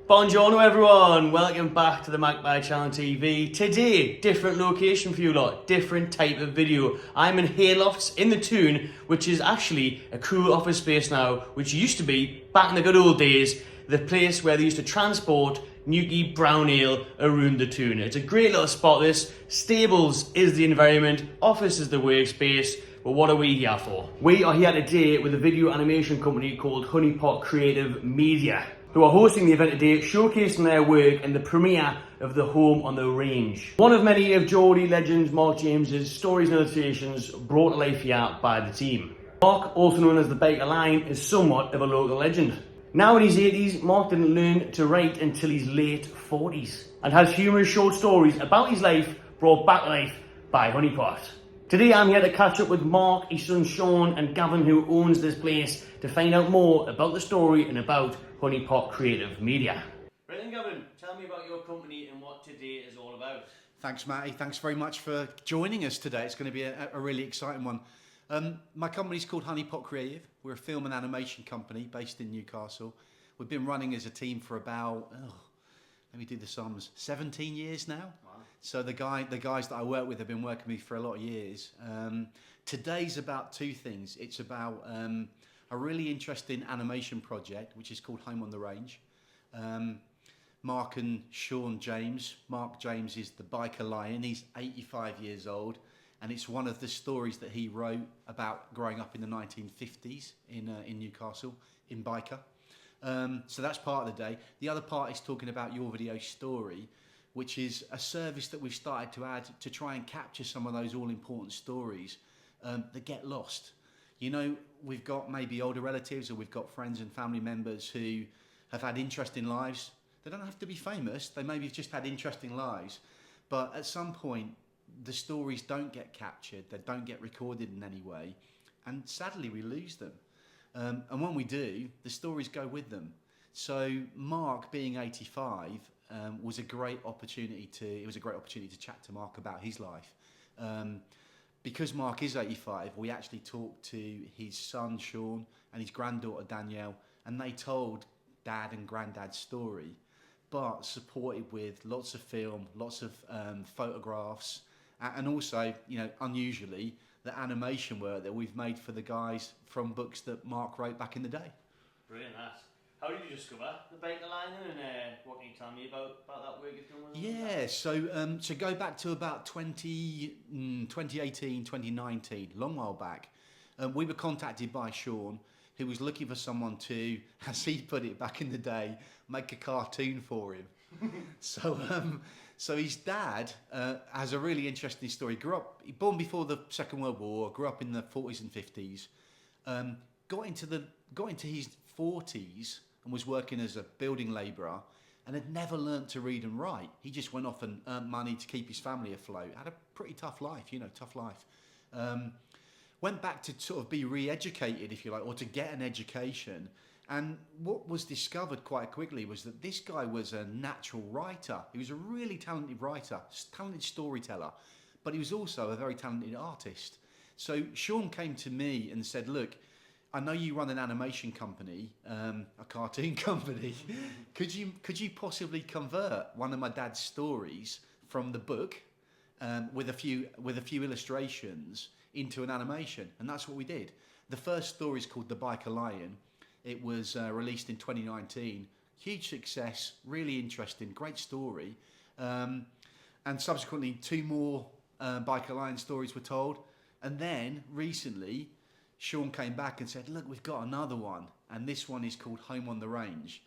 Buongiorno everyone, welcome back to the Magpie Channel TV. Today, different location for you lot, different type of video. I'm in Haylofts in the Toon, which is actually a cool office space now, which used to be, back in the good old days, the place where they used to transport Newquay brown ale around the Toon. It's a great little spot this. Stables is the environment, office is the workspace. But what are we here for? We are here today with a video animation company called Honeypop Creative Media, who are hosting the event today, showcasing their work in the premiere of the Home on the Range. One of many of Geordie legends Mark James's stories and illustrations brought to life here by the team. Mark, also known as the Byker Lion, is somewhat of a local legend. Now in his 80s, Mark didn't learn to write until his late 40s and has humorous short stories about his life brought back to life by Honeypop. Today I'm here to catch up with Mark, his son Sean and Gavin, who owns this place, to find out more about the story and about Honeypop Creative Media. Right then, Gavin, tell me about your company and what today is all about. Thanks, Matty. Thanks very much for joining us today. It's going to be a really exciting one. My company's called Honeypop Creative. We're a film and animation company based in Newcastle. We've been running as a team for about, let me do the sums, 17 years now. Wow. So the guys that I work with have been working with me for a lot of years. Today's about two things. It's about a really interesting animation project, which is called Home on the Range. Mark and Sean James. Mark James is the Byker Lion. He's 85 years old, and it's one of the stories that he wrote about growing up in the 1950s in Newcastle, in Byker. So that's part of the day. The other part is talking about Your Video Story, which is a service that we've started to add to try and capture some of those all-important stories that get lost. You know, we've got maybe older relatives or we've got friends and family members who have had interesting lives. They don't have to be famous. They maybe have just had interesting lives. But at some point, the stories don't get captured. They don't get recorded in any way. And sadly, we lose them. And when we do, the stories go with them. So Mark, being 85, was a great opportunity to chat to Mark about his life. Because Mark is 85, we actually talked to his son Sean and his granddaughter Danielle, and they told Dad and Granddad's story, but supported with lots of film, lots of photographs, and also, you know, unusually, the animation work that we've made for the guys from books that Mark wrote back in the day. Brilliant, that. How did you discover the Byker Lion, and what can you tell me about that work you've done with them? Yeah, so go back to about 2018, 2019, long while back. We were contacted by Sean, who was looking for someone to, as he put it back in the day, make a cartoon for him. So his dad has a really interesting story. He born before the Second World War, grew up in the 40s and 50s, got into his 40s and was working as a building labourer and had never learnt to read and write. He just went off and earned money to keep his family afloat. Had a pretty tough life, tough life. Went back to sort of be re-educated, if you like, or to get an education. And what was discovered quite quickly was that this guy was a natural writer. He was a really talented writer, talented storyteller, but he was also a very talented artist. So Sean came to me and said, look, I know you run an animation company, a cartoon company. Could you possibly convert one of my dad's stories from the book with a few illustrations into an animation? And that's what we did. The first story is called The Byker Lion. It was released in 2019. Huge success, really interesting, great story. And subsequently, 2 more Byker Lion stories were told. And then recently, Sean came back and said, look, we've got another one. And this one is called Home on the Range.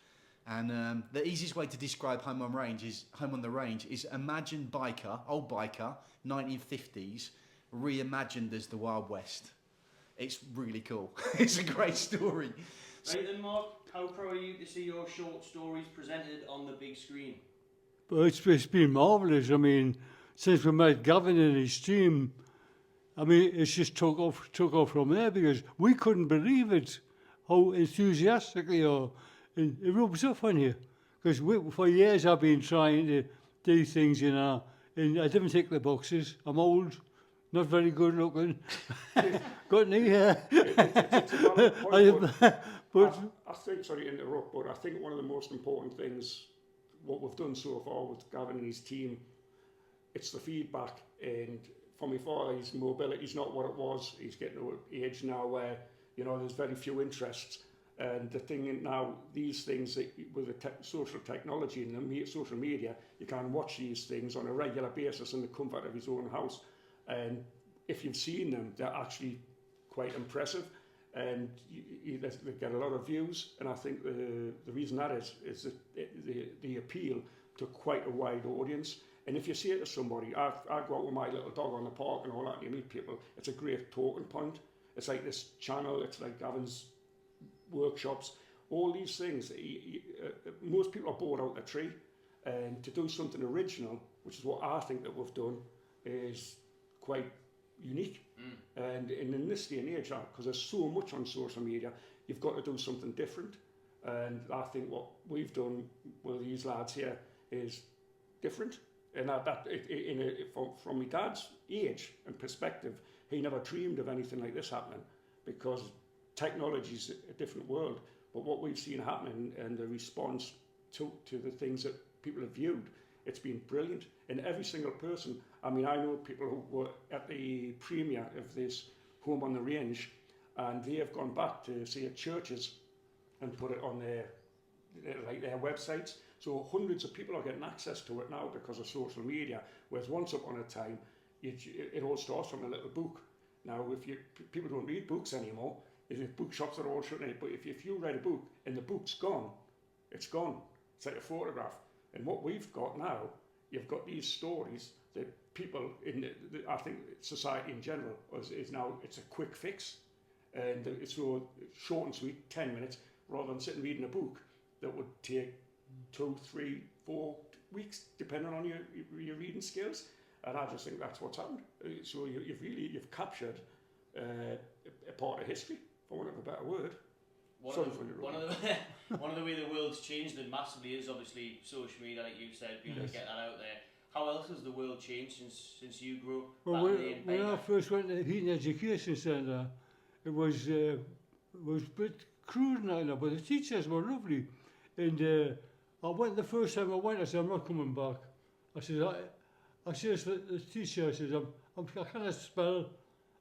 And the easiest way to describe Home on the Range is imagine Byker, old Byker, 1950s, reimagined as the Wild West. It's really cool. It's a great story. Right then, Mark, how proud are you to see your short stories presented on the big screen? Well, it's been marvellous. I mean, since we met Gavin and his team, I mean, it's just took off from there, because we couldn't believe it, how enthusiastically it rubs off on you. Because for years I've been trying to do things, and I didn't tick the boxes. I'm old, not very good looking, got knee hair. But I think, sorry to interrupt, but I think one of the most important things, what we've done so far with Gavin and his team, it's the feedback. And for my father, his mobility's not what it was. He's getting to an age now where, you know, there's very few interests. And the thing now, these things that with the social technology and the social media, you can watch these things on a regular basis in the comfort of his own house. And if you've seen them, they're actually quite impressive. And they get a lot of views, and I think the reason that is that the appeal to quite a wide audience. And if you say to somebody, I go out with my little dog on the park and all that, and you meet people, it's a great talking point. It's like this channel, it's like Gavin's workshops, all these things. Most people are bored out the tree, and to do something original, which is what I think that we've done, is quite unique. And in this day and age, because there's so much on social media, you've got to do something different. And I think what we've done with these lads here is different. And from my dad's age and perspective, he never dreamed of anything like this happening, because technology's a different world. But what we've seen happening and the response to the things that people have viewed, it's been brilliant. And every single person, I mean, I know people who were at the premiere of this Home on the Range, and they have gone back to, say, at churches and put it on their websites. So hundreds of people are getting access to it now because of social media, whereas once upon a time, it all starts from a little book. Now, people don't read books anymore, bookshops are all shutting it, but if you read a book and the book's gone, it's gone. It's like a photograph. And what we've got now, you've got these stories that people in I think society in general is now, it's a quick fix, and it's so short and sweet, 10 minutes, rather than sitting reading a book that would take 2, 3, 4 weeks, depending on your reading skills. And I just think that's what's happened. So you've captured a part of history, for want of a better word. One of the way the world's changed and massively is obviously social media, like you said, being able to get that out there. How else has the world changed since you grew up? well, when I first went to the Heaton Education Centre, it was a bit crude now, but the teachers were lovely. And I went the first time I went, I said, I'm not coming back. I said to the teacher, I said, I can't spell,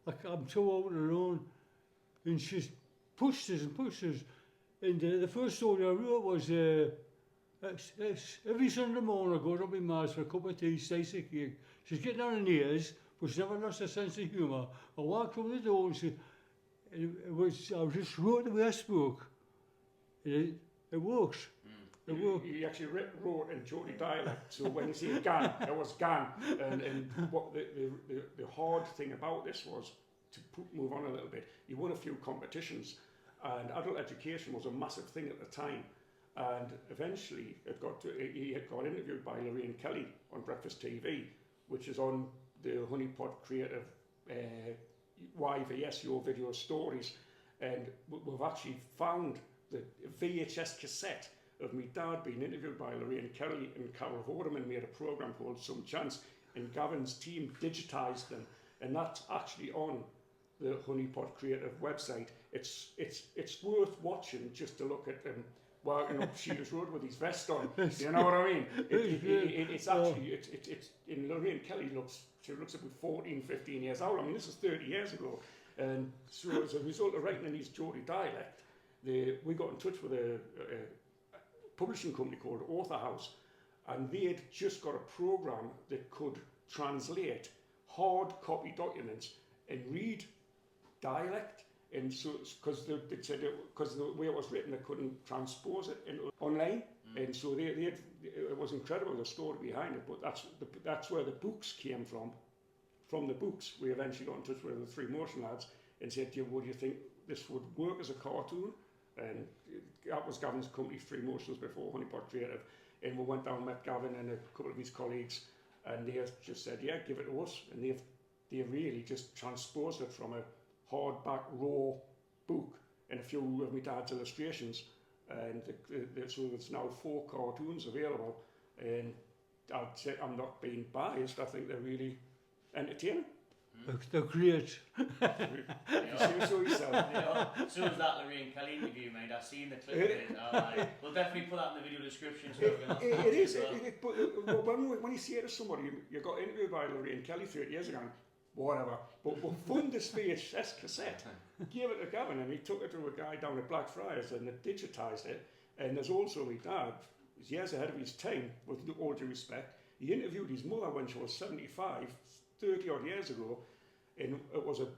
I'm too out and alone. And she pushed us and pushed us. And the first story I wrote was, every Sunday morning I go up in Mars for a cup of tea, slice of cake. She's getting on her knees, but she never lost her sense of humour. I walked from the door and I just wrote the way I spoke. It works. He actually wrote in Geordie dialect, so when you see gan, it was gan. And what the hard thing about this was, to move on a little bit, he won a few competitions, and adult education was a massive thing at the time. And eventually he got interviewed by Lorraine Kelly on Breakfast TV, which is on the Honeypop Creative YVS, Your Video Stories. And we've actually found the VHS cassette of me dad being interviewed by Lorraine Kelly and Carol Vorderman made a programme called Some Chance, and Gavin's team digitised them, and that's actually on the Honeypop Creative website. It's worth watching just to look at them walking up Shearers Road with his vest on. You know what I mean? It's actually in Lorraine Kelly she looks about 14, 15 years old. I mean, this is 30 years ago, and so as a result of writing in his Geordie dialect, we got in touch with a publishing company called Author House, and they had just got a program that could translate hard copy documents and read dialect. And so, because they said because the way it was written, they couldn't transpose it online, and so it was incredible, the story behind it. But that's where the books came from. From the books, we eventually got in touch with the 3 Motion lads and said, "Would you think this would work as a cartoon?" And that was Gavin's company, 3 Motions, before Honeypop Creative. And we went down and met Gavin and a couple of his colleagues, and they just said, "Yeah, give it to us." And they really just transposed it from a hardback raw book and a few of my dad's illustrations, and so there's now 4 cartoons available. And I'd say, I'm not being biased, I think they're really entertaining. They're great. You see, so yourself. You know, so was that Lorraine Kelly interview, mate. I've seen the clip of it. We'll definitely put that in the video description. So It is. But when you say it to somebody, you got interviewed by Lorraine Kelly 30 years ago, and whatever. But fund this VHS cassette, gave it to Gavin, and he took it to a guy down at Blackfriars, and they digitised it. And there's also my dad, who's years ahead of his time, with all due respect. He interviewed his mother when she was 75, 30 odd years ago, and it was a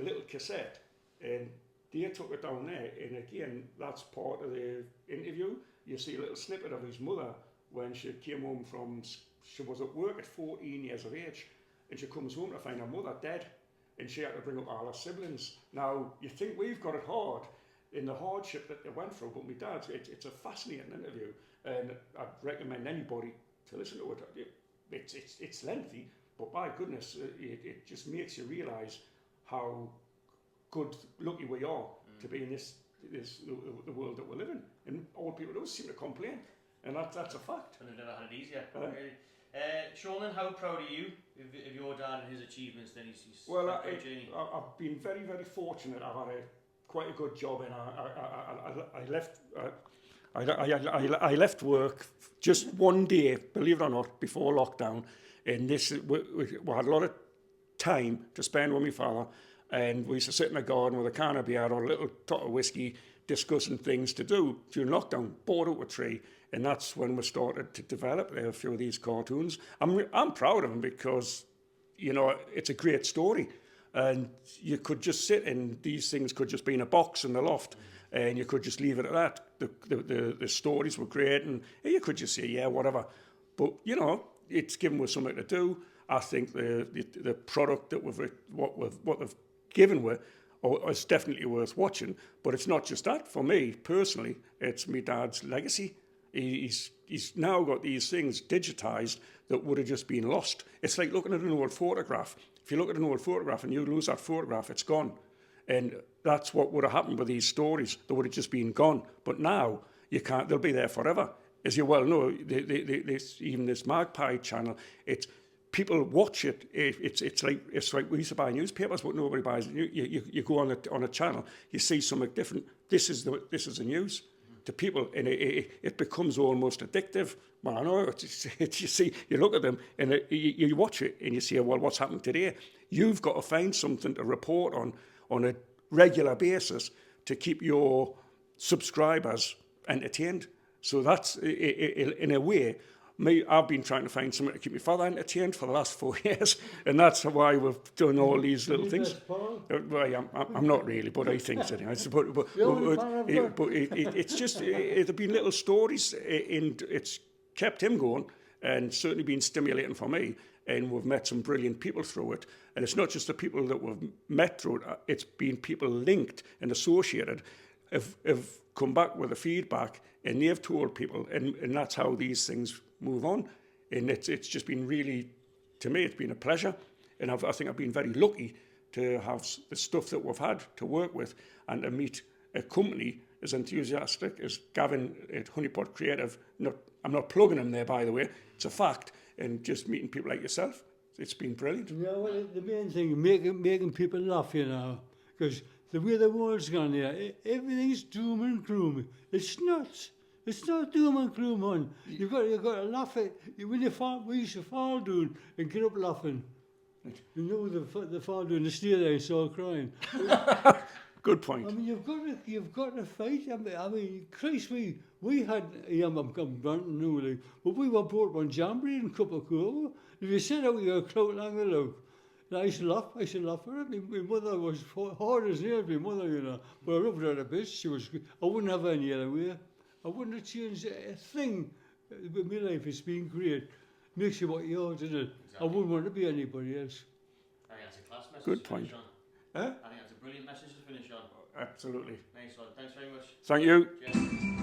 little cassette, and they took it down there, and again, that's part of the interview. You see a little snippet of his mother when she came home from, she was at work at 14 years of age, and she comes home to find her mother dead, and she had to bring up all her siblings. Now, you think we've got it hard in the hardship that they went through, but my dad's, it's a fascinating interview, and I'd recommend anybody to listen to it. It's lengthy, but by goodness, it just makes you realise how lucky we are to be in the world that we're living. And all people do seem to complain, and that's a fact. And they've never had it easier. Really. Sean, how proud are you of your dad and his achievements? Then he's well, I've been very, very fortunate. I've had quite a good job, and I left work just one day, believe it or not, before lockdown, and we had a lot of time to spend with my father, and we used to sit in the garden with a can of beer or a little tot of whiskey discussing things to do during lockdown. Bought out a tree, and that's when we started to develop a few of these cartoons. I'm proud of them because, you know, it's a great story, and you could just sit and these things could just be in a box in the loft, and you could just leave it at that. The stories were great, and you could just say, yeah, whatever. But, you know, it's given us something to do. I think the product that what they've given with is definitely worth watching. But it's not just that. For me, personally, it's my dad's legacy. He's now got these things digitised that would have just been lost. It's like looking at an old photograph. If you look at an old photograph and you lose that photograph, it's gone. And that's what would have happened with these stories. They would have just been gone. But now, you can't, they'll be there forever. As you well know, even this Magpie channel, people watch it. It's like we used to buy newspapers, but nobody buys it. You go on a channel, you see something different. This is the news to people, and it becomes almost addictive. Well, I know you look at them and you watch it and you say, well, what's happened today? You've got to find something to report on a regular basis to keep your subscribers entertained. So that's, in a way, I've been trying to find something to keep my father entertained for the last 4 years, and that's why we've done all these little things. Well, I'm not really, but I think so. But it's just, there've been little stories, and it's kept him going, and certainly been stimulating for me. And we've met some brilliant people through it. And it's not just the people that we've met through it, it's been people linked and associated, have come back with the feedback, and they've told people, and that's how these things move on. And it's just been really, to me, it's been a pleasure. And I think I've been very lucky to have the stuff that we've had to work with and to meet a company as enthusiastic as Gavin at Honeypop Creative. I'm not plugging him there, by the way, it's a fact. And just meeting people like yourself, it's been brilliant. Yeah, well, the main thing, making people laugh, you know, because the way the world's gone here, everything's doom and gloom. It's nuts. It's not doom and gloom, man. You've got to laugh at when you fall. We used to fall down and get up laughing. You know the fall down, the stay there and start crying. Good point. I mean, you've got to fight. I mean, Christ, we had. I'm ranting now, but we were brought one jamboree and a cup of cocoa. If you said out your clout long look, I used to laugh for it. My mother was hard as nails. My mother, you know, but I loved her a bit. I wouldn't have any other way. I wouldn't have changed a thing. But my life has been great. Makes you what you are, doesn't it? Exactly. I wouldn't want to be anybody else. I think that's a class message. Good point. I think that's a brilliant message to finish on. Absolutely. Nice one. Thanks very much. Thank you. Cheers.